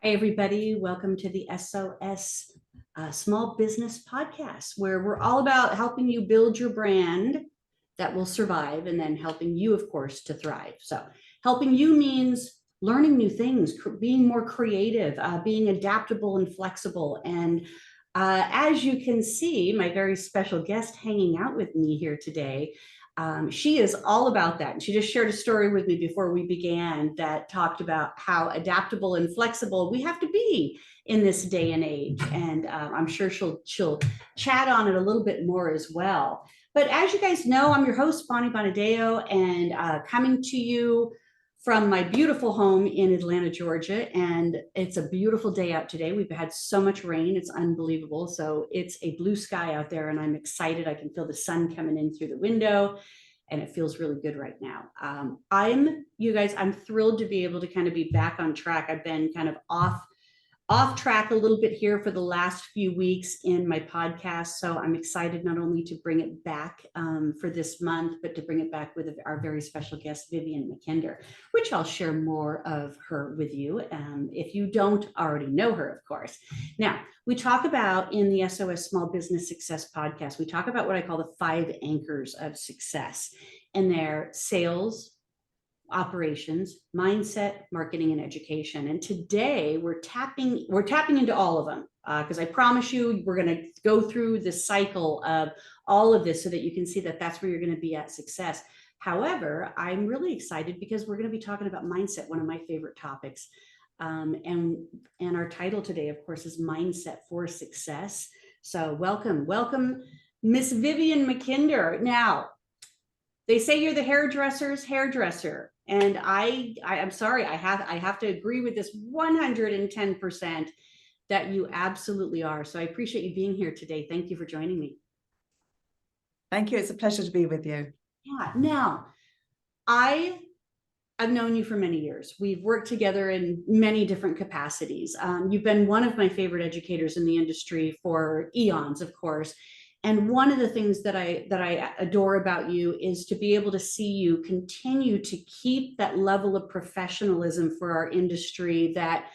Hey, everybody. Welcome to the SOS Small Business Podcast, where we're all about helping you build your brand that will survive and then helping you, of course, to thrive. So, helping you means learning new things, being more creative, being adaptable and flexible. And as you can see, my very special guest hanging out with me here today. She is all about that. And she just shared a story with me before we began that talked about how adaptable and flexible we have to be in this day and age. And I'm sure she'll chat on it a little bit more as well. But as you guys know, I'm your host, Bonnie Bonadeo, and coming to you from my beautiful home in Atlanta, Georgia. And it's a beautiful day out today. We've had so much rain. It's unbelievable. So it's a blue sky out there and I'm excited. I can feel the sun coming in through the window and it feels really good right now. I'm thrilled to be able to kind of be back on track. I've been kind of off track a little bit here for the last few weeks in my podcast. So I'm excited not only to bring it back for this month, but to bring it back with our very special guest, Vivienne Mackinder, which I'll share more of her with you if you don't already know her, of course. Now, we talk about in the SOS Small Business Success podcast, we talk about what I call the 5 anchors of success, and they're sales, operations, mindset, marketing, and education. And today we're tapping into all of them because I promise you we're going to go through the cycle of all of this so that you can see that that's where you're going to be at success. However, I'm really excited because we're going to be talking about mindset, one of my favorite topics. And our title today, of course, is Mindset for Success. So welcome, Miss Vivienne Mackinder. Now, they say you're the hairdresser's hairdresser. And I'm sorry, I have to agree with this 110% that you absolutely are. So I appreciate you being here today. Thank you for joining me. Thank you. It's a pleasure to be with you. Yeah. Now, I've known you for many years. We've worked together in many different capacities. You've been one of my favorite educators in the industry for eons, of course. And one of the things that I adore about you is to be able to see you continue to keep that level of professionalism for our industry that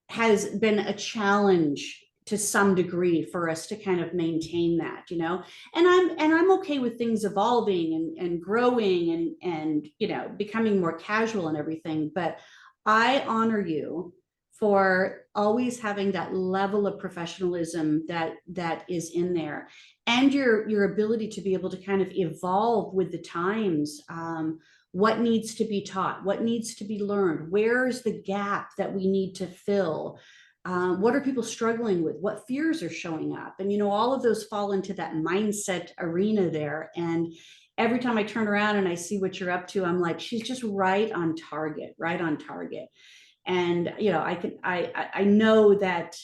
has been a challenge to some degree for us to kind of maintain that, you know. And I'm okay with things evolving and growing and you know, becoming more casual and everything, but I honor you for always having that level of professionalism that is in there, and your ability to be able to kind of evolve with the times. What needs to be taught, what needs to be learned, where's the gap that we need to fill, what are people struggling with, what fears are showing up, and you know, all of those fall into that mindset arena there. And every time I turn around and I see what you're up to, I'm like, she's just right on target. And you know, I know that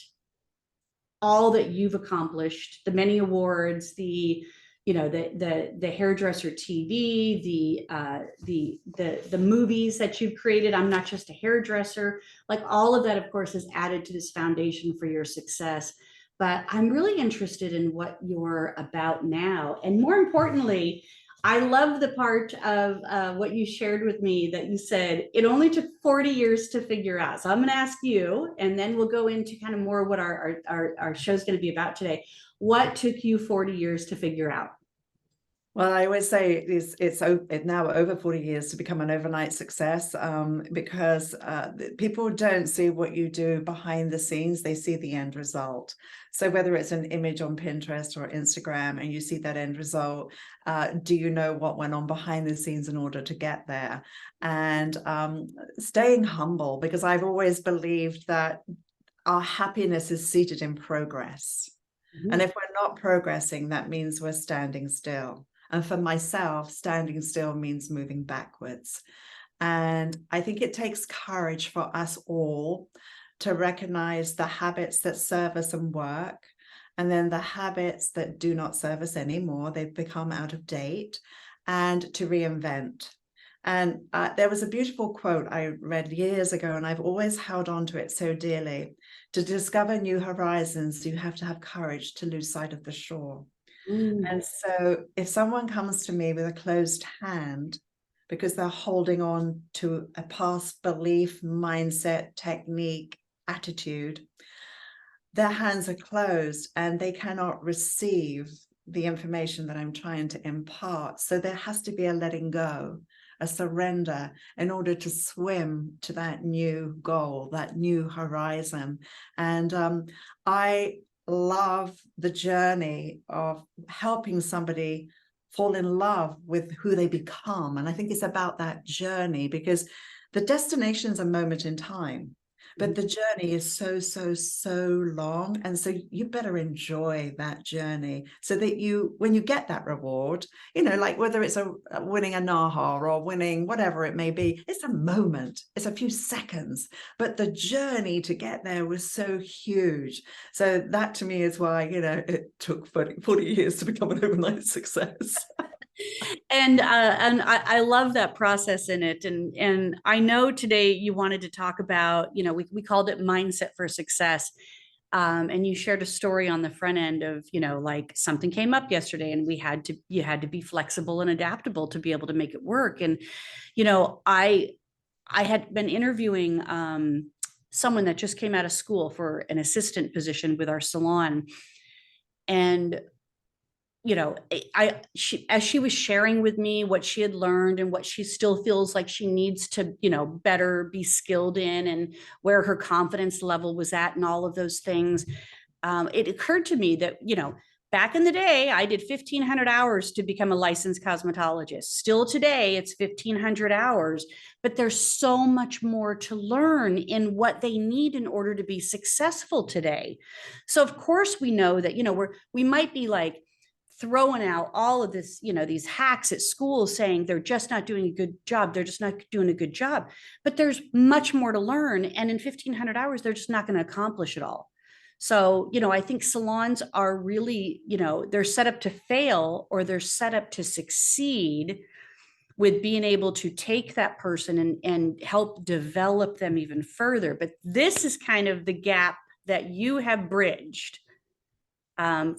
all that you've accomplished, the many awards, the hairdresser TV, the movies that you've created. I'm not just a hairdresser. Like all of that, of course, has added to this foundation for your success. But I'm really interested in what you're about now, and more importantly, I love the part of what you shared with me that you said it only took 40 years to figure out. So I'm going to ask you, and then we'll go into kind of more what our show's going to be about today. What took you 40 years to figure out? Well, I always say it's now over 40 years to become an overnight success because people don't see what you do behind the scenes. They see the end result. So whether it's an image on Pinterest or Instagram and you see that end result, do you know what went on behind the scenes in order to get there? And staying humble, because I've always believed that our happiness is seated in progress. Mm-hmm. And if we're not progressing, that means we're standing still. And for myself, standing still means moving backwards. And I think it takes courage for us all to recognize the habits that serve us and work, and then the habits that do not serve us anymore, they've become out of date, and to reinvent. And there was a beautiful quote I read years ago, and I've always held on to it so dearly. To discover new horizons, you have to have courage to lose sight of the shore. And so if someone comes to me with a closed hand because they're holding on to a past belief, mindset, technique, attitude, their hands are closed and they cannot receive the information that I'm trying to impart. So there has to be a letting go, a surrender, in order to swim to that new goal, that new horizon. And I love the journey of helping somebody fall in love with who they become. And I think it's about that journey, because the destination is a moment in time, but the journey is so, so, so long. And so you better enjoy that journey, so that you, when you get that reward, you know, like whether it's winning a NAHA or winning whatever it may be, it's a moment, it's a few seconds, but the journey to get there was so huge. So that to me is why, you know, it took 40 years to become an overnight success. And I love that process in it. And I know today you wanted to talk about, you know, we called it mindset for success. And you shared a story on the front end of, you know, like something came up yesterday and you had to be flexible and adaptable to be able to make it work. And, you know, I had been interviewing someone that just came out of school for an assistant position with our salon. And you know, as she was sharing with me what she had learned and what she still feels like she needs to, you know, better be skilled in, and where her confidence level was at and all of those things, it occurred to me that, you know, back in the day, I did 1,500 hours to become a licensed cosmetologist. Still today, it's 1,500 hours, but there's so much more to learn in what they need in order to be successful today. So of course we know that, you know, we might be like, throwing out all of this, you know, these hacks at school saying they're just not doing a good job. They're just not doing a good job. But there's much more to learn. And in 1,500 hours, they're just not going to accomplish it all. So, you know, I think salons are really, you know, they're set up to fail, or they're set up to succeed with being able to take that person and help develop them even further. But this is kind of the gap that you have bridged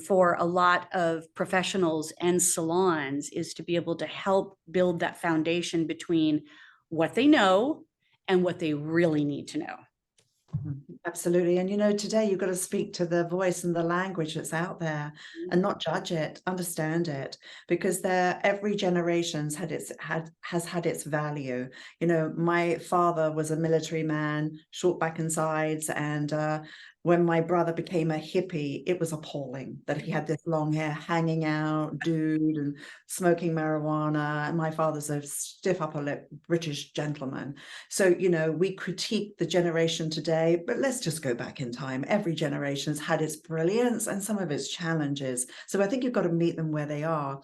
for a lot of professionals and salons, is to be able to help build that foundation between what they know and what they really need to know. Absolutely. And you know, today you've got to speak to the voice and the language that's out there, and not judge it, understand it, because every generation's has had its value. You know, my father was a military man, short back and sides, and when my brother became a hippie, it was appalling that he had this long hair hanging out, dude, and smoking marijuana. And my father's a stiff upper lip British gentleman. So, you know, we critique the generation today, but let's just go back in time. Every generation's had its brilliance and some of its challenges. So I think you've got to meet them where they are.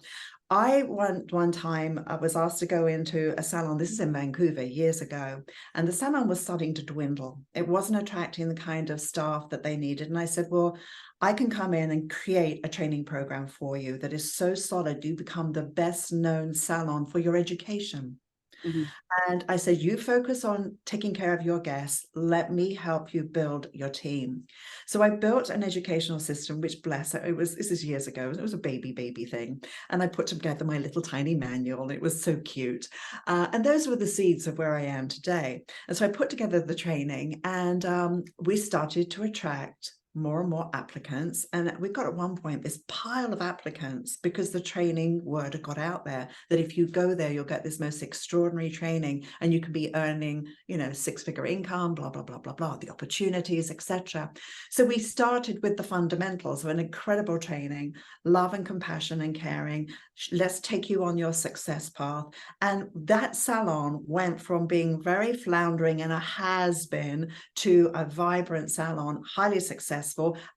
One time I was asked to go into a salon. This is in Vancouver years ago, and the salon was starting to dwindle. It wasn't attracting the kind of staff that they needed. And I said, well, I can come in and create a training program for you that is so solid, you become the best known salon for your education. Mm-hmm. And I said, you focus on taking care of your guests. Let me help you build your team. So I built an educational system, which, bless it, this is years ago. It was a baby thing. And I put together my little tiny manual. It was so cute. And those were the seeds of where I am today. And so I put together the training, and we started to attract more and more applicants. And we got at one point this pile of applicants, because the training word got out there that if you go there, you'll get this most extraordinary training and you can be earning, you know, 6-figure income, blah, blah, blah, blah, blah, the opportunities, etc. So we started with the fundamentals of an incredible training, love and compassion and caring. Let's take you on your success path. And that salon went from being very floundering and a has-been to a vibrant salon, highly successful,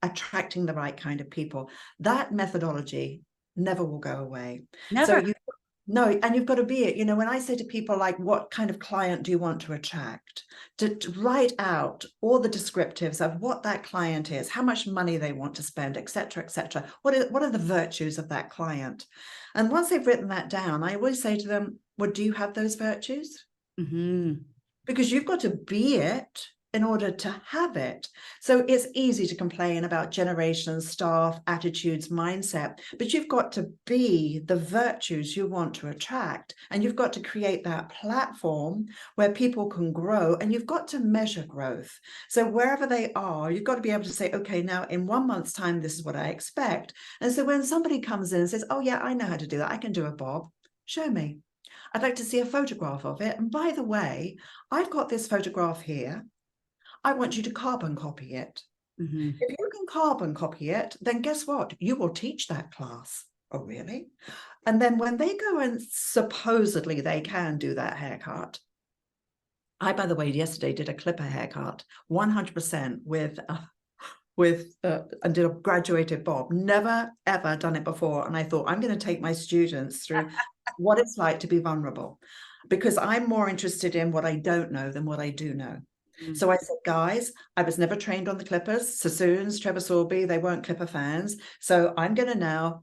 attracting the right kind of people. That methodology never will go away. Never. So and you've got to be it. You know, when I say to people, like, what kind of client do you want to attract? To write out all the descriptives of what that client is, how much money they want to spend, etc., etc. What are the virtues of that client? And once they've written that down, I always say to them, well, do you have those virtues? Mm-hmm. Because you've got to be it in order to have it. So it's easy to complain about generations, staff, attitudes, mindset, but you've got to be the virtues you want to attract. And you've got to create that platform where people can grow, and you've got to measure growth. So wherever they are, you've got to be able to say, okay, now in 1 month's time, this is what I expect. And so when somebody comes in and says, oh yeah, I know how to do that, I can do a bob, show me. I'd like to see a photograph of it. And by the way, I've got this photograph here. I want you to carbon copy it. Mm-hmm. If you can carbon copy it, then guess what? You will teach that class. Oh, really? And then when they go and supposedly they can do that haircut. I, by the way, yesterday did a clipper haircut, 100% and did a graduated bob. Never, ever done it before. And I thought, I'm going to take my students through what it's like to be vulnerable, because I'm more interested in what I don't know than what I do know. Mm-hmm. So I said, guys, I was never trained on the clippers. Sassoons, Trevor Sorbie, they weren't clipper fans. So I'm going to now,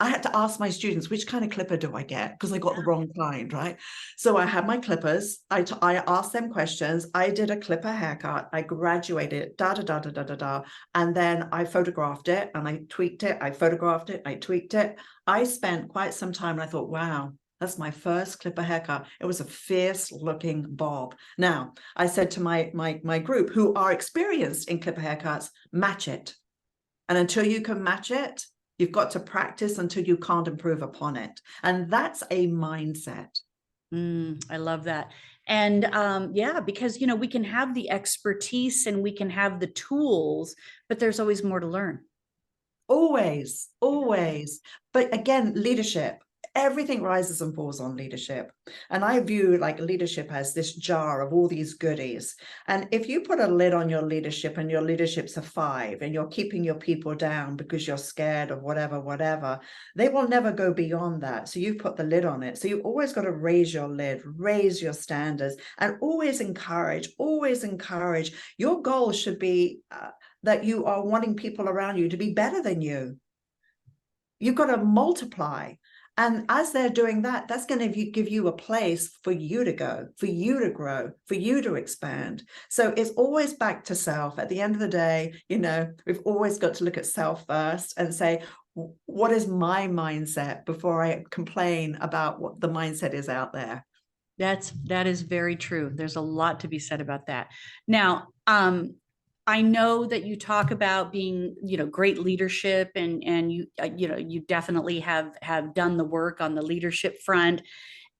I had to ask my students, which kind of clipper do I get? Because I got the wrong kind, right? So I had my clippers. I asked them questions. I did a clipper haircut. I graduated, and then I photographed it and I tweaked it. I photographed it. I tweaked it. I spent quite some time, and I thought, wow, that's my first clipper haircut. It was a fierce looking bob. Now, I said to my group who are experienced in clipper haircuts, match it. And until you can match it, you've got to practice until you can't improve upon it. And that's a mindset. I love that. And yeah, because, you know, we can have the expertise and we can have the tools, but there's always more to learn. Always, always. But again, leadership. Everything rises and falls on leadership. And I view like leadership as this jar of all these goodies. And if you put a lid on your leadership and your leadership's a 5 and you're keeping your people down because you're scared of whatever, they will never go beyond that. So you put the lid on it. So you've always got to raise your lid, raise your standards, and always encourage, always encourage. Your goal should be that you are wanting people around you to be better than you. You've got to multiply. And as they're doing that, that's going to give you a place for you to go, for you to grow, for you to expand. So it's always back to self. At the end of the day, you know, we've always got to look at self first and say, what is my mindset before I complain about what the mindset is out there? That is very true. There's a lot to be said about that. Now, I know that you talk about being, you know, great leadership, and you, you know, you definitely have done the work on the leadership front.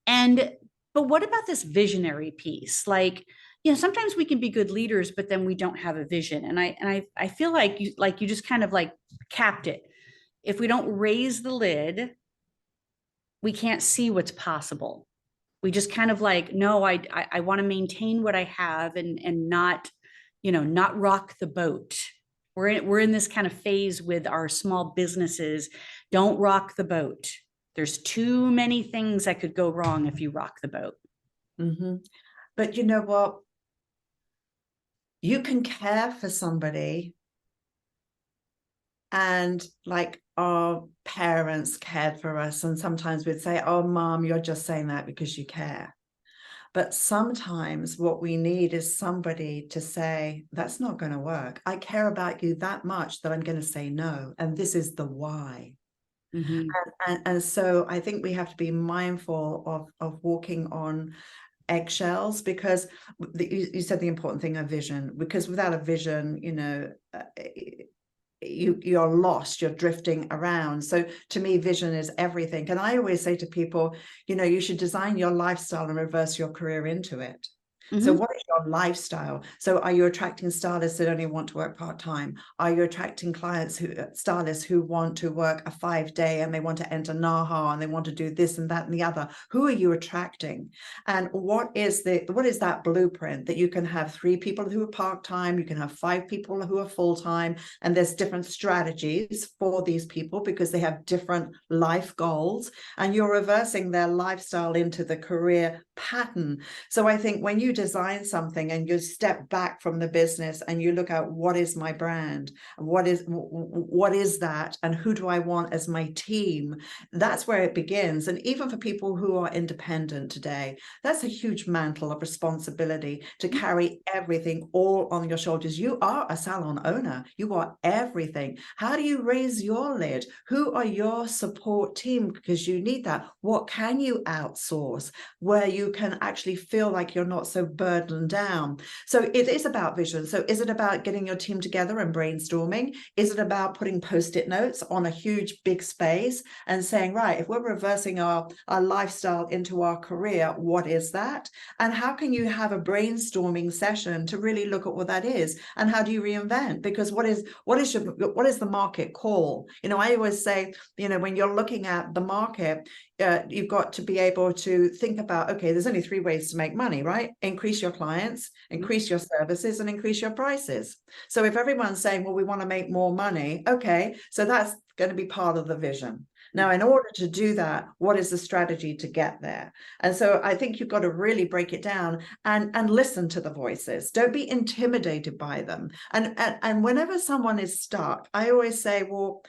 But what about this visionary piece? Like, you know, sometimes we can be good leaders, but then we don't have a vision. And I feel like you just kind of like capped it. If we don't raise the lid, we can't see what's possible. We just kind of like, no, I want to maintain what I have and not, you know, not rock the boat. We're in this kind of phase with our small businesses. Don't rock the boat. There's too many things that could go wrong if you rock the boat. Mm-hmm. But you know what? You can care for somebody, and like our parents cared for us, and sometimes we'd say, oh, Mom, you're just saying that because you care. But sometimes what we need is somebody to say, that's not going to work. I care about you that much that I'm going to say no. And this is the why. Mm-hmm. And so I think we have to be mindful of walking on eggshells, because you said the important thing, a vision, because without a vision, you know, you're lost, you're drifting around. So to me, vision is everything. And I always say to people, you know, you should design your lifestyle and reverse your career into it. Mm-hmm. So what is your lifestyle? So are you attracting stylists that only want to work part-time? Are you attracting stylists who want to work a 5-day and they want to enter NAHA and they want to do this and that and the other? Who are you attracting? And what is that blueprint that you can have 3 people who are part-time, you can have 5 people who are full-time, and there's different strategies for these people because they have different life goals, and you're reversing their lifestyle into the career pattern. So I think when you design something and you step back from the business and you look at what is my brand, what is that, and who do I want as my team, that's where it begins. And even for people who are independent today, that's a huge mantle of responsibility to carry everything all on your shoulders. You are a salon owner, you are everything. How do you raise your lid? Who are your support team? Because you need that. What can you outsource where you can actually feel like you're not so burdened down? So it is about vision. So is it about getting your team together and brainstorming? Is it about putting post-it notes on a huge big space and saying, right, if we're reversing our lifestyle into our career, what is that? And how can you have a brainstorming session to really look at what that is? And how do you reinvent? Because what is the market call? You know, I always say, you know, when you're looking at the market, you've got to be able to think about, okay, there's only 3 ways to make money, right? Increase your clients, increase your services, and increase your prices. So if everyone's saying, well, we want to make more money, okay, so that's going to be part of the vision. Now, in order to do that, what is the strategy to get there? And so I think you've got to really break it down and listen to the voices. Don't be intimidated by them. And whenever someone is stuck, I always say, well,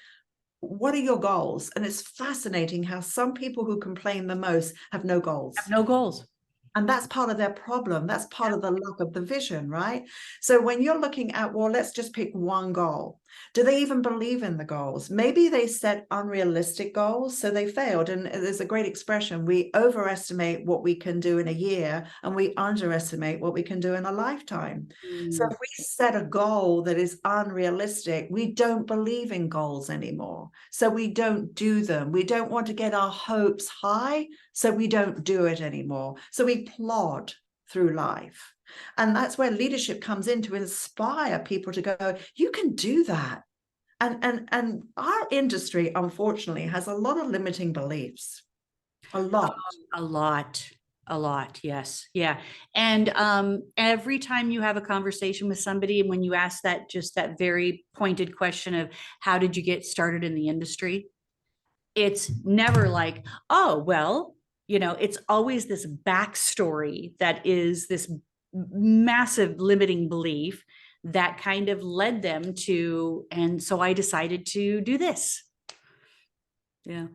what are your goals? And it's fascinating how some people who complain the most have no goals. Have no goals. And that's part of their problem. That's part of the lack of the vision, right? So when you're looking at, well, let's just pick one goal. Do they even believe in the goals? Maybe they set unrealistic goals, so they failed. And there's a great expression: we overestimate what we can do in a year and we underestimate what we can do in a lifetime. So if we set a goal that is unrealistic, we don't believe in goals anymore. So we don't do them. We don't want to get our hopes high, so we don't do it anymore. So we plod through life. And that's where leadership comes in, to inspire people to go, you can do that. And our industry, unfortunately, has a lot of limiting beliefs. A lot. A lot. Yes. Yeah. And every time you have a conversation with somebody, and when you ask that, just that very pointed question of how did you get started in the industry? It's never like, oh, well, you know, it's always this backstory that is this massive limiting belief that kind of led them to, and so I decided to do this. Yeah.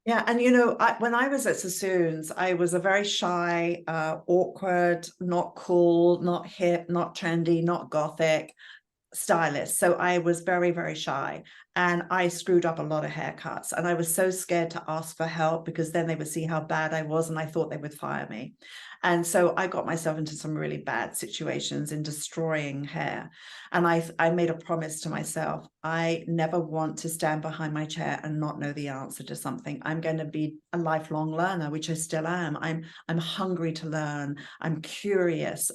Yeah. And, you know, when I was at Sassoon's, I was a very shy, awkward, not cool, not hip, not trendy, not gothic stylist. So I was very, very shy, and I screwed up a lot of haircuts, and I was so scared to ask for help because then they would see how bad I was and I thought they would fire me. And so I got myself into some really bad situations in destroying hair. And I made a promise to myself, I never want to stand behind my chair and not know the answer to something. I'm going to be a lifelong learner, which I still am. I'm hungry to learn. I'm curious.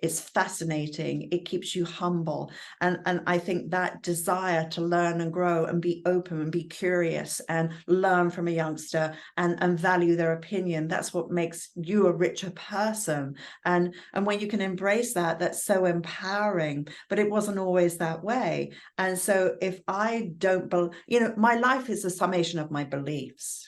It's fascinating. It keeps you humble. And I think that desire to learn and grow and be open and be curious and learn from a youngster and value their opinion, that's what makes you a richer person. And when you can embrace that, that's so empowering. But it wasn't always that way. And so if I don't believe, you know, my life is a summation of my beliefs.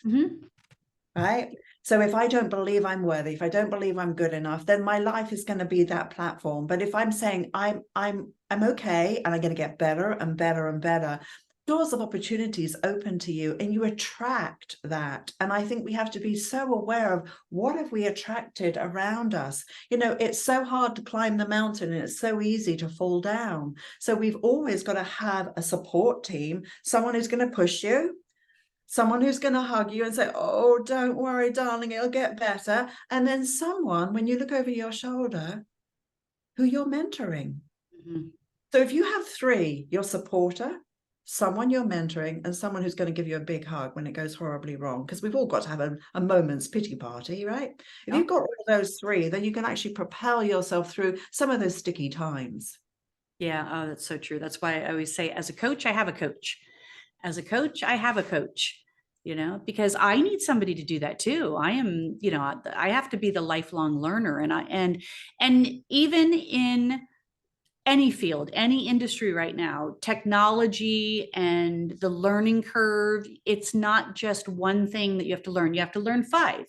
Right? So if I don't believe I'm worthy, if I don't believe I'm good enough, then my life is going to be that platform. But if I'm saying I'm okay and I'm going to get better and better and better, doors of opportunities open to you and you attract that. And I think we have to be so aware of what have we attracted around us. You know, it's so hard to climb the mountain and it's so easy to fall down. So we've always got to have a support team, someone who's going to push you, someone who's going to hug you and say, oh, don't worry, darling, it'll get better. And then someone, when you look over your shoulder, who you're mentoring. So if you have 3, your supporter, someone you're mentoring, and someone who's going to give you a big hug when it goes horribly wrong, because we've all got to have a moment's pity party, right? If you've got all those 3, then you can actually propel yourself through some of those sticky times. Yeah. Oh, that's so true. That's why I always say, as a coach, I have a coach. As a coach, I have a coach, you know, because I need somebody to do that too. I am, you know, I have to be the lifelong learner. And even in any field, any industry right now, technology and the learning curve, it's not just one thing that you have to learn. You have to learn 5.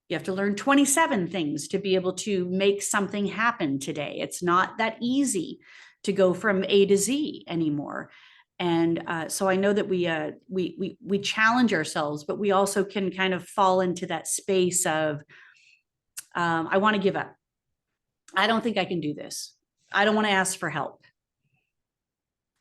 You have to learn 27 things to be able to make something happen today. It's not that easy to go from A to Z anymore. And so I know that we challenge ourselves, but we also can kind of fall into that space of, I want to give up. I don't think I can do this. I don't want to ask for help.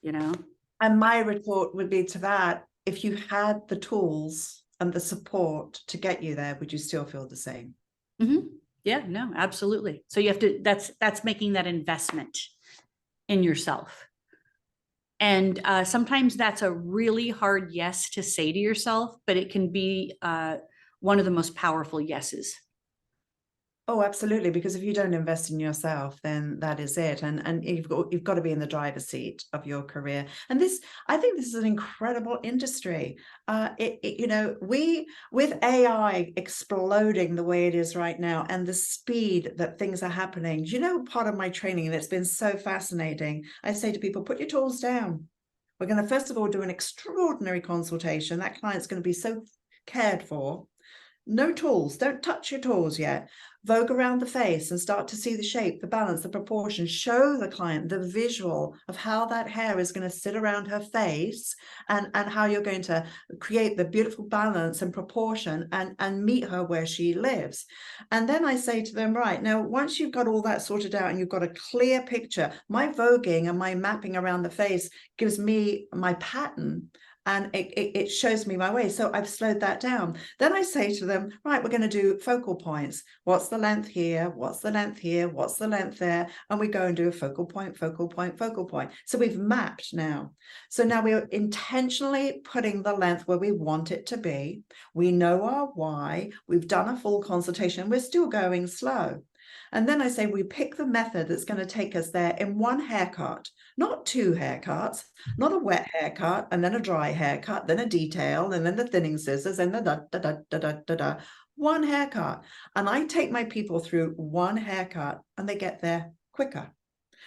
You know? And my retort would be to that, if you had the tools and the support to get you there, would you still feel the same? Mm-hmm. Yeah, no, absolutely. So you have to, that's making that investment in yourself. And sometimes that's a really hard yes to say to yourself, but it can be one of the most powerful yeses. Oh, absolutely. Because if you don't invest in yourself, then that is it. And you've got to be in the driver's seat of your career. And this, I think this is an incredible industry. You know, with AI exploding the way it is right now and the speed that things are happening, you know, part of my training that's been so fascinating, I say to people, put your tools down. We're going to, first of all, do an extraordinary consultation. That client's going to be so cared for. No tools, don't touch your tools yet. Vogue around the face and start to see the shape, the balance, the proportion. Show the client the visual of how that hair is going to sit around her face and how you're going to create the beautiful balance and proportion and meet her where she lives. And then I say to them, right, now, once you've got all that sorted out and you've got a clear picture, my voguing and my mapping around the face gives me my pattern. And it shows me my way. So I've slowed that down. Then I say to them, right, we're going to do focal points. What's the length here? What's the length here? What's the length there? And we go and do a focal point, focal point, focal point. So we've mapped now. So now we're intentionally putting the length where we want it to be. We know our why. We've done a full consultation. We're still going slow. And then I say we pick the method that's going to take us there in one haircut, not two haircuts, not a wet haircut, and then a dry haircut, then a detail, and then the thinning scissors, and the da-da-da-da-da-da-da. One haircut. And I take my people through one haircut and they get there quicker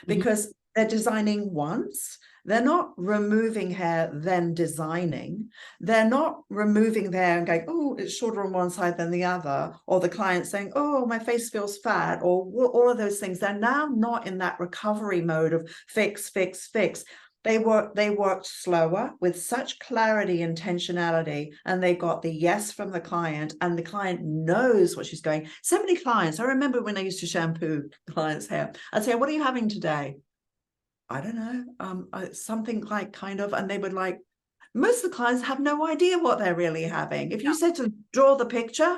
because they're designing once. They're not removing hair, then designing. They're not removing hair and going, oh, it's shorter on one side than the other. Or the client saying, oh, my face feels fat, or all of those things. They're now not in that recovery mode of fix, fix, fix. They worked slower with such clarity, intentionality, and they got the yes from the client, and the client knows what she's going. So many clients, I remember when I used to shampoo clients' hair, I'd say, what are you having today? I don't know, something like kind of, and they would like, most of the clients have no idea what they're really having. If you said to draw the picture,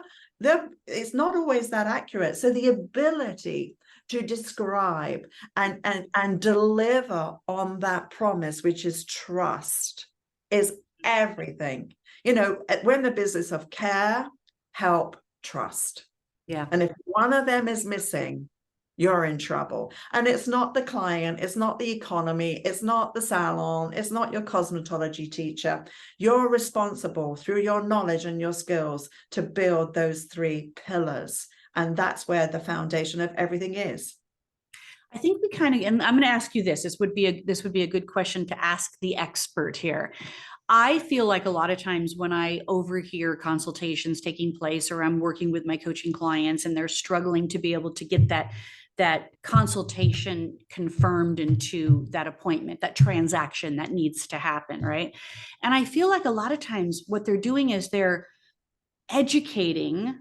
it's not always that accurate. So the ability to describe and deliver on that promise, which is trust, is everything. You know, we're in the business of care, help, trust. Yeah. And if one of them is missing, you're in trouble. And it's not the client, it's not the economy, it's not the salon, it's not your cosmetology teacher. You're responsible through your knowledge and your skills to build those three pillars. And that's where the foundation of everything is. I think we kind of, and I'm going to ask you this. This would be a good question to ask the expert here. I feel like a lot of times when I overhear consultations taking place, or I'm working with my coaching clients and they're struggling to be able to get that consultation confirmed into that appointment, that transaction that needs to happen, right? And I feel like a lot of times what they're doing is they're educating,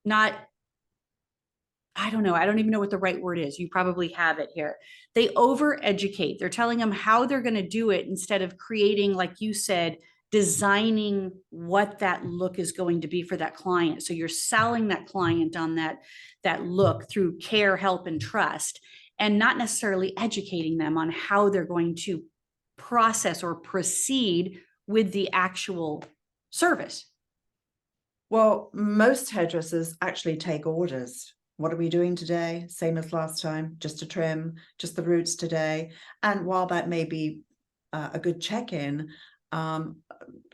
not, I don't know, I don't even know what the right word is. You probably have it here. They over-educate. They're telling them how they're going to do it instead of creating, like you said, designing what that look is going to be for that client. So you're selling that client on that look through care, help, and trust, and not necessarily educating them on how they're going to process or proceed with the actual service. Well, most hairdressers actually take orders. What are we doing today? Same as last time, just a trim, just the roots today. And while that may be a good check-in,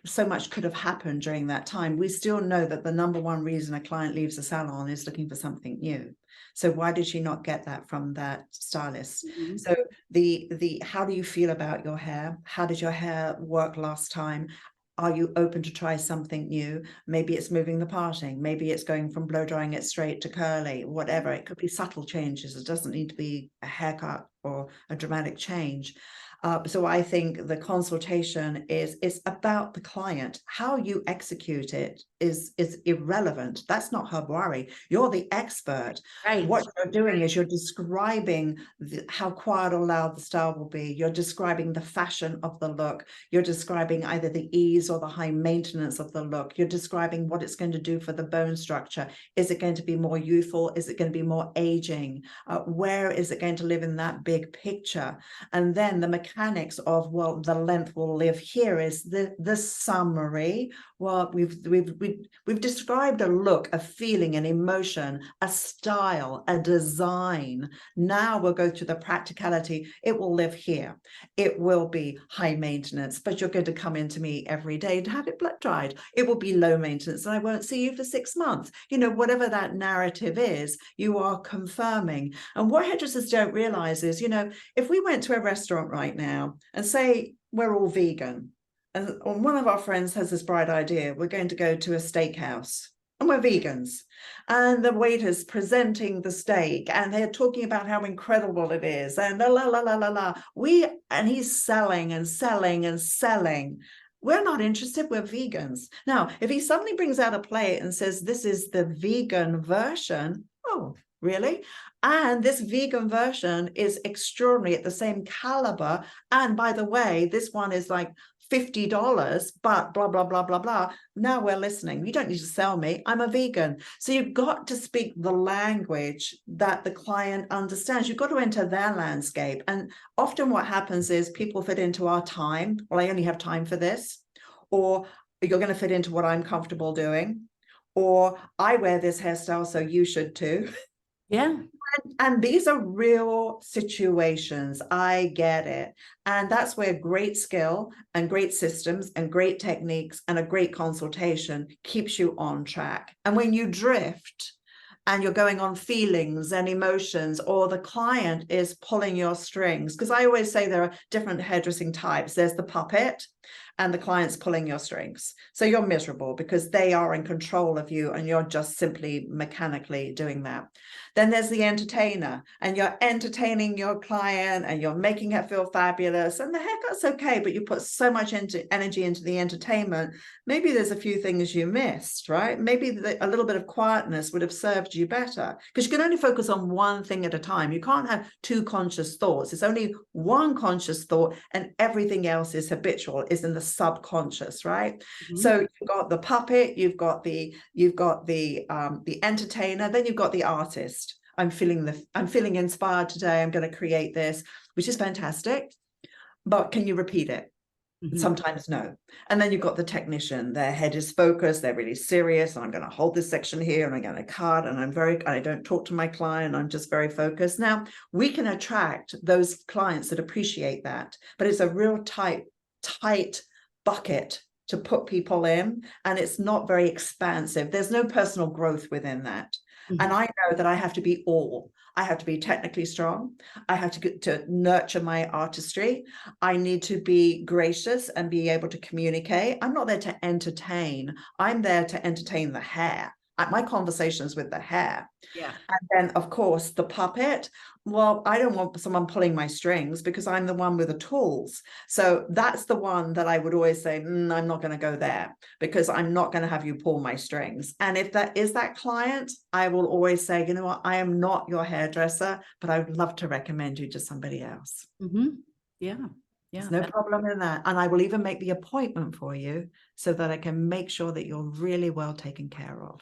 so much could have happened during that time. We still know that the number one reason a client leaves a salon is looking for something new. So why did she not get that from that stylist? So the how do you feel about your hair? How did your hair work last time? Are you open to try something new? Maybe it's moving the parting. Maybe it's going from blow drying it straight to curly, whatever. It could be subtle changes. It doesn't need to be a haircut or a dramatic change. So I think the consultation is about the client. How you execute it is irrelevant. That's not her worry. You're the expert. Right. What you're doing is you're describing how quiet or loud the style will be. You're describing the fashion of the look. You're describing either the ease or the high maintenance of the look. You're describing what it's going to do for the bone structure. Is it going to be more youthful? Is it going to be more aging? Where is it going to live in that big picture? And then the mechanics of, well, the length will live here is the summary. Well, we've described a look, a feeling, an emotion, a style, a design. Now we'll go to the practicality. It will live here. It will be high maintenance, but you're going to come into me every day to have it blood dried. It will be low maintenance and I won't see you for 6 months. You know, whatever that narrative is, you are confirming. And what hairdressers don't realize is, you know, if we went to a restaurant right now and say we're all vegan, and one of our friends has this bright idea, we're going to go to a steakhouse and we're vegans, and the waiter's presenting the steak and they're talking about how incredible it is and la la la la la. And he's selling and selling and selling. We're not interested, we're vegans. Now, if he suddenly brings out a plate and says, this is the vegan version, oh, really? And this vegan version is extraordinary at the same caliber. And by the way, this one is like $50, but blah, blah, blah, blah, blah. Now we're listening. You don't need to sell me. I'm a vegan. So you've got to speak the language that the client understands. You've got to enter their landscape. And often what happens is people fit into our time. Well, I only have time for this. Or you're going to fit into what I'm comfortable doing. Or I wear this hairstyle, so you should too. Yeah. And these are real situations. I get it. And that's where great skill and great systems and great techniques and a great consultation keeps you on track. And when you drift and you're going on feelings and emotions, or the client is pulling your strings, because I always say there are different hairdressing types. There's the puppet, and the client's pulling your strings. So you're miserable because they are in control of you and you're just simply mechanically doing that. Then there's the entertainer, and you're entertaining your client and you're making her feel fabulous, and the haircut's okay, but you put so much energy into the entertainment. Maybe there's a few things you missed, right? Maybe a little bit of quietness would have served you better, because you can only focus on one thing at a time. You can't have two conscious thoughts. It's only one conscious thought, and everything else is habitual, is in the subconscious, right? So you've got the puppet, you've got the entertainer, then you've got the artist. I'm feeling inspired today. I'm going to create this, which is fantastic. But can you repeat it? Sometimes no. And then you've got the technician. Their head is focused. They're really serious. I'm going to hold this section here and I'm going to cut. And I don't talk to my client. I'm just very focused. Now we can attract those clients that appreciate that, but it's a real tight bucket to put people in, and it's not very expansive. There's no personal growth within that. And I know that I have to be all. I have to be technically strong. I have to nurture my artistry. I need to be gracious and be able to communicate. I'm not there to entertain. I'm there to entertain the hair. My conversations with the hair. Yeah. And then, of course, the puppet. Well, I don't want someone pulling my strings because I'm the one with the tools. So that's the one that I would always say, I'm not going to go there because I'm not going to have you pull my strings. And if that is that client, I will always say, you know what, I am not your hairdresser, but I would love to recommend you to somebody else. Yeah. There's no problem in that. And I will even make the appointment for you so that I can make sure that you're really well taken care of.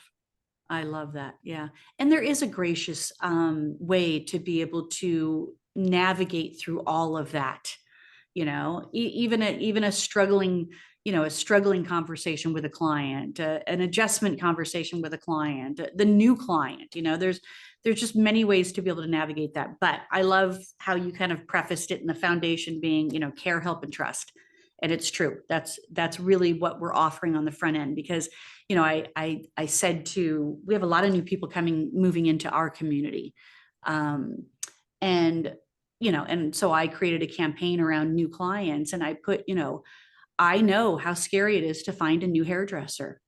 I love that. Yeah. And there is a gracious way to be able to navigate through all of that, you know, even a struggling conversation with a client, an adjustment conversation with a client, the new client, you know, there's just many ways to be able to navigate that. But I love how you kind of prefaced it in the foundation being, you know, care, help, and trust. And it's true. That's really what we're offering on the front end, because, you know, I said we have a lot of new people moving into our community. And, you know, and so I created a campaign around new clients, and I put, you know, I know how scary it is to find a new hairdresser.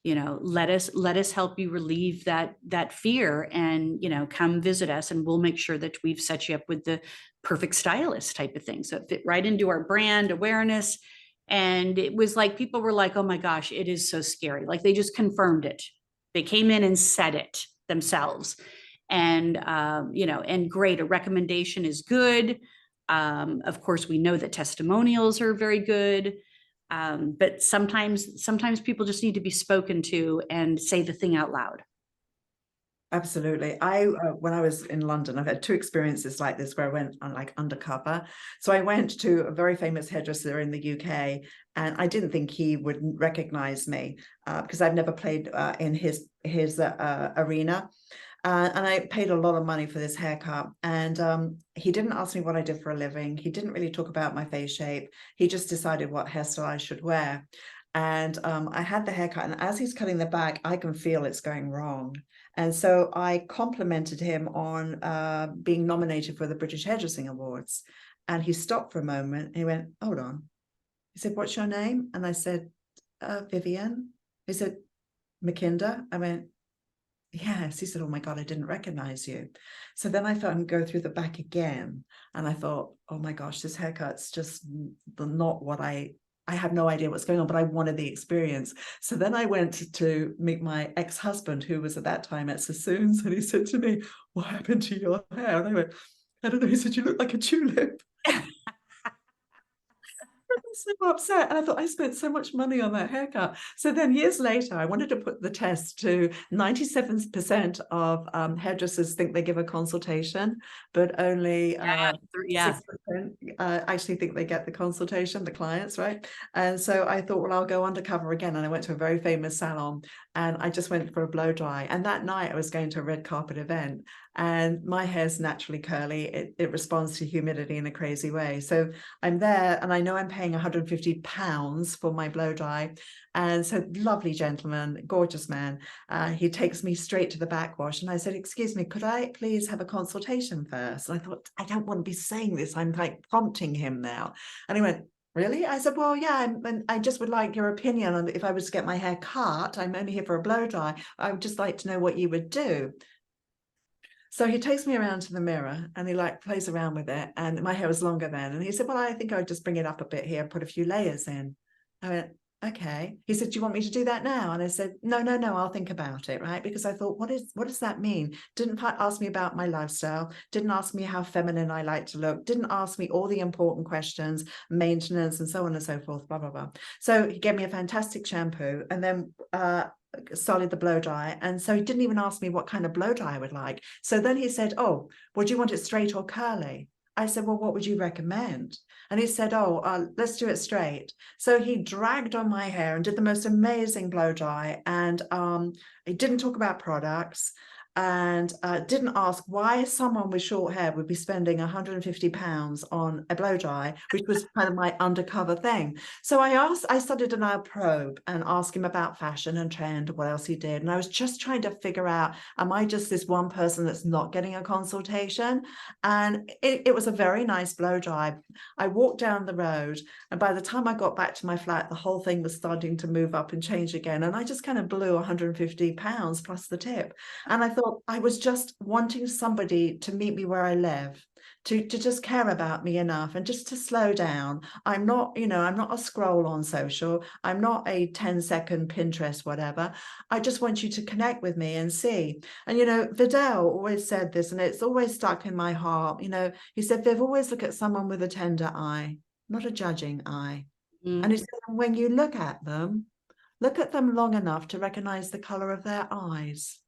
Let us help you relieve that fear, and come visit us, and we'll make sure that we've set you up with the perfect stylist type of thing. So it fit right into our brand awareness. And it was like, people were like, oh my gosh, it is so scary. Like, they just confirmed it. They came in and said it themselves. And and great, a recommendation is good. Of course, we know that testimonials are very good. But sometimes people just need to be spoken to and say the thing out loud. Absolutely. When I was in London, I've had two experiences like this where I went on like undercover. So I went to a very famous hairdresser in the UK, and I didn't think he would recognize me because I've never played in his arena. And I paid a lot of money for this haircut. And he didn't ask me what I did for a living. He didn't really talk about my face shape. He just decided what hairstyle I should wear. And I had the haircut, and as he's cutting the back, I can feel it's going wrong. And so I complimented him on being nominated for the British Hairdressing Awards. And he stopped for a moment and he went, hold on. He said, what's your name? And I said, Vivienne. He said, Mackinder. I went, yes. He said, oh my God, I didn't recognize you. So then I thought I'd go through the back again. And I thought, oh my gosh, this haircut's just not what I have no idea what's going on, but I wanted the experience. So then I went to meet my ex-husband, who was at that time at Sassoon's, and he said to me, what happened to your hair? And I went, I don't know. He said, you look like a tulip. So upset, and I thought I spent so much money on that haircut. So then years later, I wanted to put the test to 97% of hairdressers think they give a consultation, but only 6% actually think they get the consultation, the clients, right? And so I thought, well, I'll go undercover again. And I went to a very famous salon, and I just went for a blow dry. And that night I was going to a red carpet event, and my hair's naturally curly. It responds to humidity in a crazy way. So I'm there, and I know I'm paying £150 for my blow dry. And so lovely gentleman, gorgeous man, he takes me straight to the backwash. And I said, excuse me, could I please have a consultation first? And I thought, I don't want to be saying this. I'm like prompting him now. And he went, really? I said, well, yeah, I just would like your opinion on if I was to get my hair cut. I'm only here for a blow dry. I would just like to know what you would do. So he takes me around to the mirror, and he like plays around with it, and my hair was longer then. And he said, well, I think I would just bring it up a bit here, put a few layers in. I went, okay. He said, do you want me to do that now? And I said, no, I'll think about it, right? Because I thought, what does that mean? Didn't ask me about my lifestyle, didn't ask me how feminine I like to look, didn't ask me all the important questions, maintenance and so on and so forth, blah, blah, blah. So he gave me a fantastic shampoo, and then started the blow dry. And so he didn't even ask me what kind of blow dry I would like. So then he said, oh, would you want it straight or curly? I said, well, what would you recommend? And he said, oh, let's do it straight. So he dragged on my hair and did the most amazing blow dry. And he didn't talk about products, and didn't ask why someone with short hair would be spending £150 on a blow dry, which was kind of my undercover thing. So I started to now probe and ask him about fashion and trend, what else he did. And I was just trying to figure out, am I just this one person that's not getting a consultation? And it was a very nice blow dry. I walked down the road, and by the time I got back to my flat, the whole thing was starting to move up and change again. And I just kind of blew £150 plus the tip. And I thought, I was just wanting somebody to meet me where I live, to just care about me enough and just to slow down. I'm not a scroll on social. I'm not a 10-second Pinterest, whatever. I just want you to connect with me and see. And, Vidal always said this, and it's always stuck in my heart. He said, Viv, always look at someone with a tender eye, not a judging eye. Mm-hmm. And he said, when you look at them long enough to recognize the color of their eyes.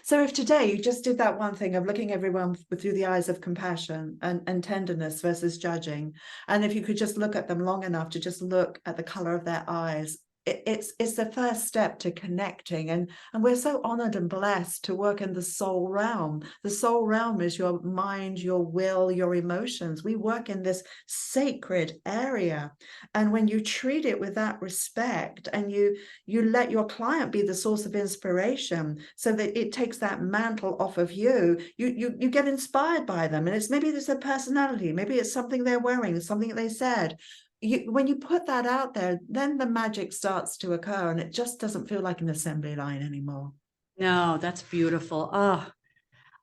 So if today you just did that one thing of looking everyone through the eyes of compassion and tenderness versus judging, and if you could just look at them long enough to just look at the color of their eyes, it's the first step to connecting. And we're so honored and blessed to work in the soul realm. The soul realm is your mind, your will, your emotions. We work in this sacred area. And when you treat it with that respect, and you let your client be the source of inspiration, so that it takes that mantle off of you, you get inspired by them. And maybe it's their personality, maybe it's something they're wearing, something that they said. when you put that out there, then the magic starts to occur, and it just doesn't feel like an assembly line anymore. No, that's beautiful. Oh,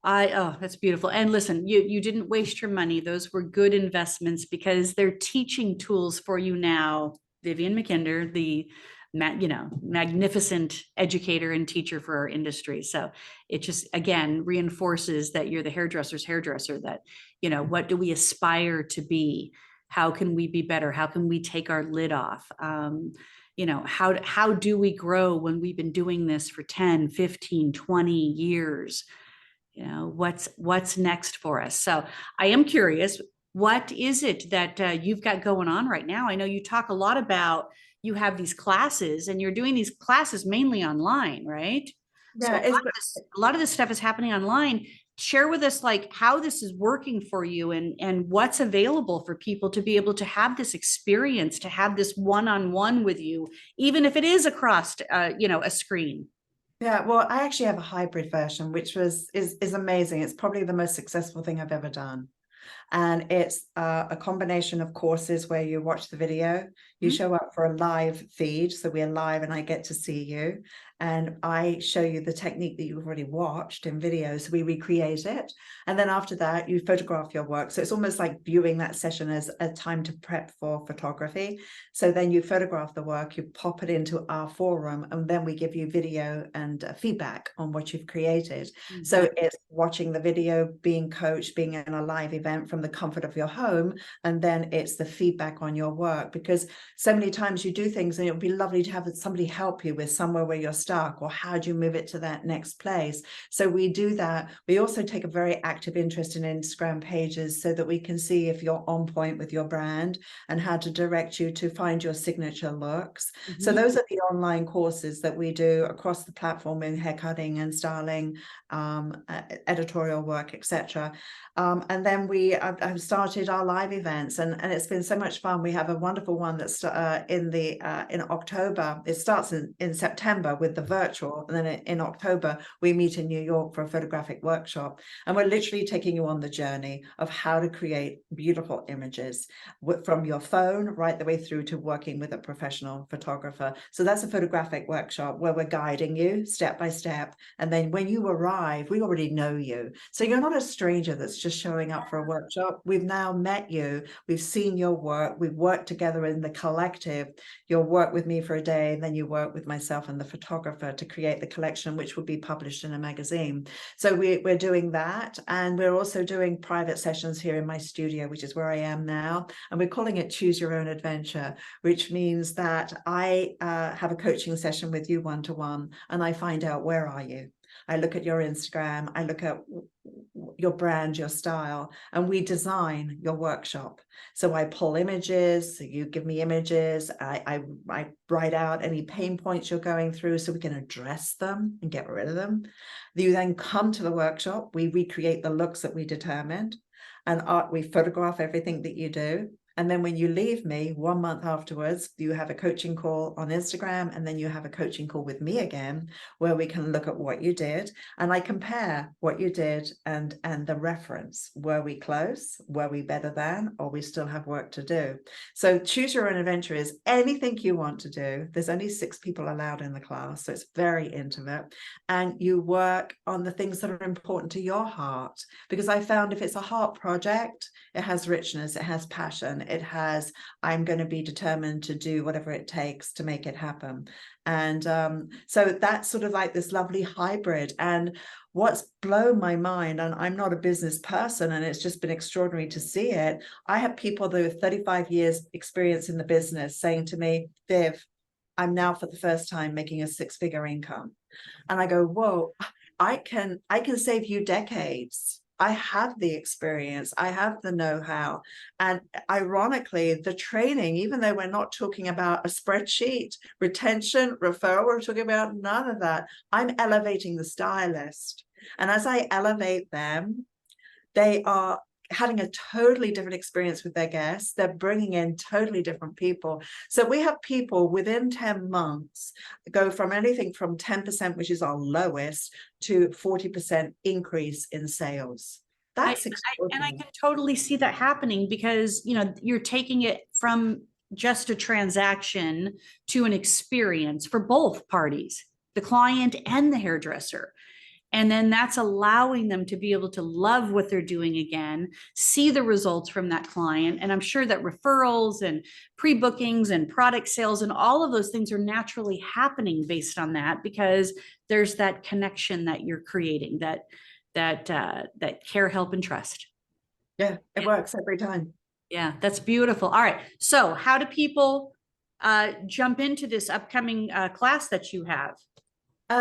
that's beautiful. And listen, you didn't waste your money. Those were good investments because they're teaching tools for you now. Vivienne Mackinder, the magnificent educator and teacher for our industry. So it just again reinforces that you're the hairdresser's hairdresser, that, what do we aspire to be? How can we be better? How can we take our lid off? How do we grow when we've been doing this for 10, 15, 20 years? What's next for us? So I am curious, what is it that you've got going on right now? I know you talk a lot about, you have these classes and you're doing these classes mainly online, right? So Yeah, a lot of this stuff is happening online. Share with us like how this is working for you, and what's available for people to be able to have this experience, to have this one-on-one with you, even if it is across a screen. yeah, well, I actually have a hybrid version, which is amazing. It's probably the most successful thing I've ever done. And it's a combination of courses where you watch the video, you show up for a live feed, so we're live and I get to see you, and I show you the technique that you've already watched in video, so we recreate it, and then after that you photograph your work. So it's almost like viewing that session as a time to prep for photography. So then you photograph the work, you pop it into our forum, and then we give you video and feedback on what you've created. So it's watching the video, being coached, being in a live event from the comfort of your home, and then it's the feedback on your work, because so many times you do things and it would be lovely to have somebody help you with somewhere where you're stuck, or how do you move it to that next place. So we do that. We also take a very active interest in Instagram pages so that we can see if you're on point with your brand and how to direct you to find your signature looks. So those are the online courses that we do across the platform in hair cutting and styling, editorial work, etc. And then I've started our live events, and it's been so much fun. We have a wonderful one that's in October. It starts in September with the virtual, and then in October we meet in New York for a photographic workshop, and we're literally taking you on the journey of how to create beautiful images from your phone right the way through to working with a professional photographer. So that's a photographic workshop where we're guiding you step by step, and then when you arrive, we already know you, so you're not a stranger that's just showing up for a workshop. We've now met you, we've seen your work, we've worked together in the collective. You'll work with me for a day, and then you work with myself and the photographer to create the collection, which will be published in a magazine. So we're doing that, and we're also doing private sessions here in my studio, which is where I am now, and we're calling it Choose Your Own Adventure, which means that I have a coaching session with you one-to-one, and I find out, where are you? I look at your Instagram, I look at your brand, your style, and we design your workshop. So I pull images, so you give me images, I write out any pain points you're going through so we can address them and get rid of them. You then come to the workshop, we recreate the looks that we determined, and we photograph everything that you do. And then when you leave me 1 month afterwards, you have a coaching call on Instagram, and then you have a coaching call with me again, where we can look at what you did. And I compare what you did and the reference. Were we close? Were we better than? Or we still have work to do? So Choose Your Own Adventure is anything you want to do. There's only 6 people allowed in the class, so it's very intimate. And you work on the things that are important to your heart. Because I found if it's a heart project, it has richness, it has passion, it has, I'm going to be determined to do whatever it takes to make it happen. And so that's sort of like this lovely hybrid. And what's blown my mind, and I'm not a business person, and it's just been extraordinary to see it. I have people that have 35 years experience in the business saying to me, Viv, I'm now for the first time making a 6-figure income. And I go, whoa, I can save you decades. I have the experience, I have the know-how. And ironically, the training, even though we're not talking about a spreadsheet, retention, referral, we're talking about none of that. I'm elevating the stylist. And as I elevate them, they are having a totally different experience with their guests. They're bringing in totally different people. So we have people within 10 months go from anything from 10%, which is our lowest, to 40% increase in sales. That's extraordinary. And I can totally see that happening because, you're taking it from just a transaction to an experience for both parties, the client and the hairdresser. And then that's allowing them to be able to love what they're doing again, see the results from that client. And I'm sure that referrals and pre-bookings and product sales and all of those things are naturally happening based on that, because there's that connection that you're creating, that care, help, and trust. Yeah, it works every time. Yeah, that's beautiful. All right. So how do people jump into this upcoming class that you have?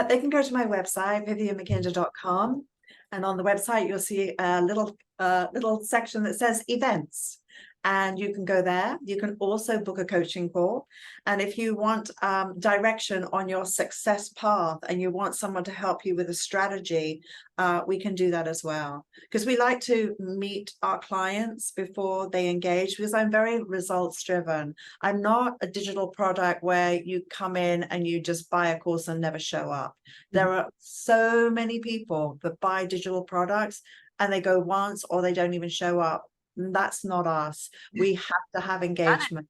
They can go to my website, viviennemackinder.com, and on the website you'll see a little section that says events, and you can go there. You can also book a coaching call, and if you want direction on your success path and you want someone to help you with a strategy, we can do that as well, because we like to meet our clients before they engage, because I'm very results driven. I'm not a digital product where you come in and you just buy a course and never show up. There are so many people that buy digital products and they go once or they don't even show up. That's not us. We have to have engagement.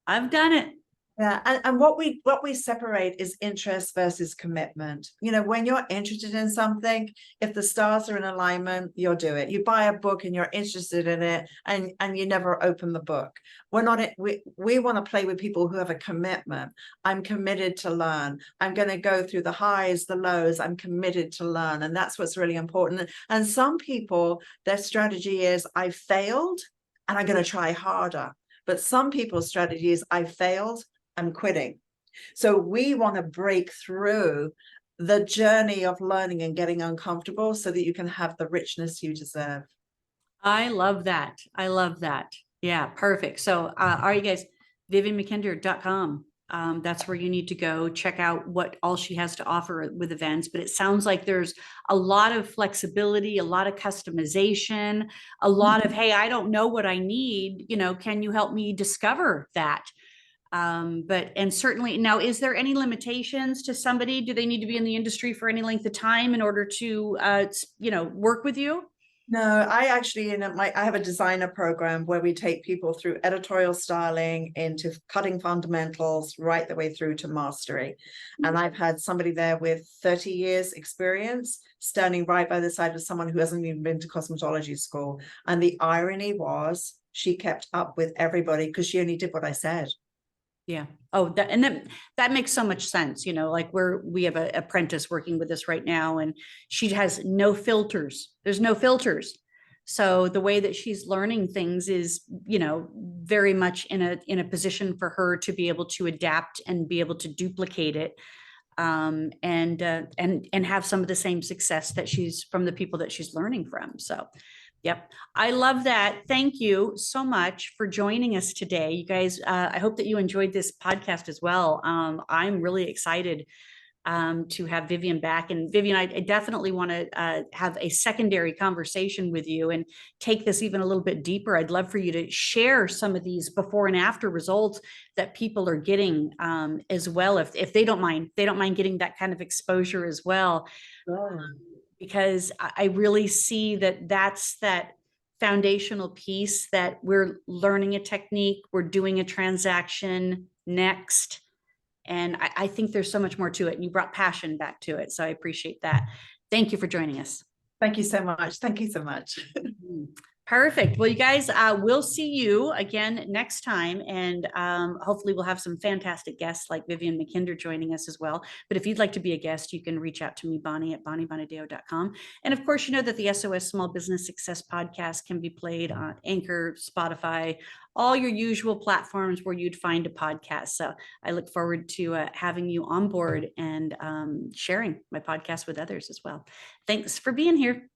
I've done it. Yeah, and what we separate is interest versus commitment. You know, when you're interested in something, if the stars are in alignment, you'll do it. You buy a book and you're interested in it, and you never open the book. We're not. We want to play with people who have a commitment. I'm committed to learn. I'm going to go through the highs, the lows. I'm committed to learn, and that's what's really important. And some people, their strategy is, I failed, and I'm going to try harder. But some people's strategy is, I failed, I'm quitting. So we want to break through the journey of learning and getting uncomfortable so that you can have the richness you deserve. I love that. I love that. Yeah, perfect. So all right, you guys, viviennemackinder.com. That's where you need to go check out what all she has to offer with events. But it sounds like there's a lot of flexibility, a lot of customization, a lot of, hey, I don't know what I need. You know, can you help me discover that? And certainly now, is there any limitations to somebody? Do they need to be in the industry for any length of time in order to, work with you? No, I actually, I have a designer program where we take people through editorial styling into cutting fundamentals right the way through to mastery. And I've had somebody there with 30 years experience standing right by the side of someone who hasn't even been to cosmetology school. And the irony was she kept up with everybody because she only did what I said. Yeah. Oh, that makes so much sense. You know, like we have an apprentice working with us right now, and she has no filters. There's no filters. So the way that she's learning things is, very much in a position for her to be able to adapt and be able to duplicate it, and have some of the same success that she's from the people that she's learning from. So yep. I love that. Thank you so much for joining us today. You guys, I hope that you enjoyed this podcast as well. I'm really excited to have Vivienne back. And Vivienne, I definitely want to have a secondary conversation with you and take this even a little bit deeper. I'd love for you to share some of these before and after results that people are getting as well. If they don't mind getting that kind of exposure as well. Sure. Because I really see that's that foundational piece, that we're learning a technique, we're doing a transaction next. And I think there's so much more to it. And you brought passion back to it. So I appreciate that. Thank you for joining us. Thank you so much. Thank you so much. Perfect. Well, you guys, we'll see you again next time. And hopefully we'll have some fantastic guests like Vivienne Mackinder joining us as well. But if you'd like to be a guest, you can reach out to me, Bonnie, at bonniebonadeo.com. And of course, you know that the SOS Small Business Success Podcast can be played on Anchor, Spotify, all your usual platforms where you'd find a podcast. So I look forward to having you on board and sharing my podcast with others as well. Thanks for being here.